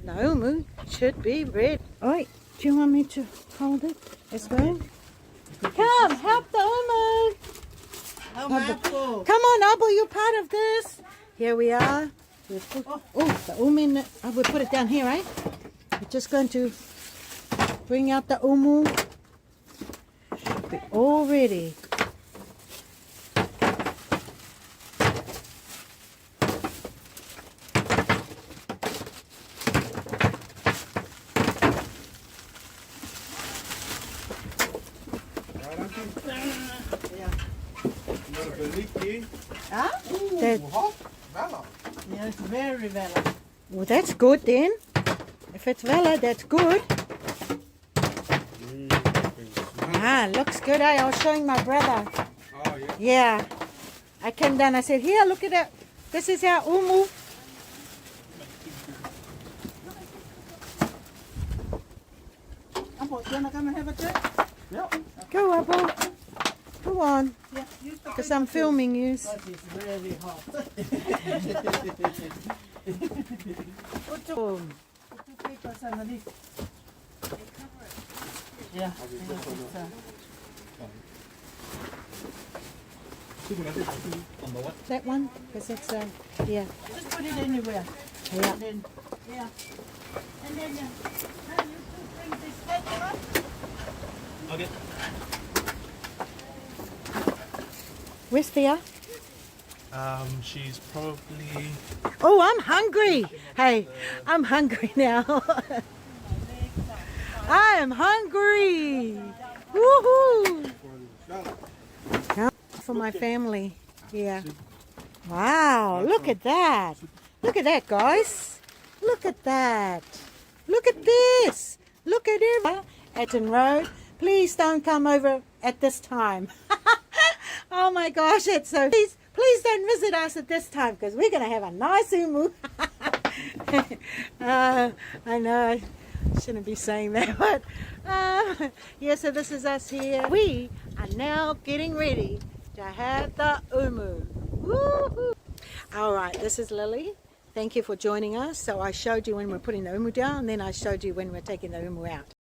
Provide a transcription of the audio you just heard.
the umu should be ready. Oi, do you want me to hold it as well? Come, help the umu. Come on, Abu, you're part of this. Here we are. Oh, the umu. I will put it down here, right? We're just going to bring out the umu. Should be all ready. Huh? Yeah, it's very Vela. Well, that's good then. If it's Vela, that's good. Ah, looks good. I was showing my brother. Oh, yeah. Yeah. I came down. I said, here, look at that. This is our umu. Abu, you wanna come and have a chat? Yeah. Go, Abu. Go on. Yeah. Because I'm filming you. But it's really hot. Put two papers underneath. Yeah. That one? Because it's, yeah. Just put it anywhere. Yeah. And then, yeah. And then, you bring this paper up. Okay. Where's Thea? She's probably... Oh, I'm hungry. Hey, I'm hungry now. I am hungry. Woohoo! For my family. Yeah. Wow, look at that. Look at that, guys. Look at that. Look at this. Look at it. Eton Road. Please don't come over at this time. Oh my gosh, it's so... Please don't visit us at this time because we're going to have a nice umu. I know I shouldn't be saying that, but yeah, so this is us here. We are now getting ready to have the umu. Woo-hoo. All right, this is Lily. Thank you for joining us. So I showed you when we're putting the umu down, and then I showed you when we're taking the umu out.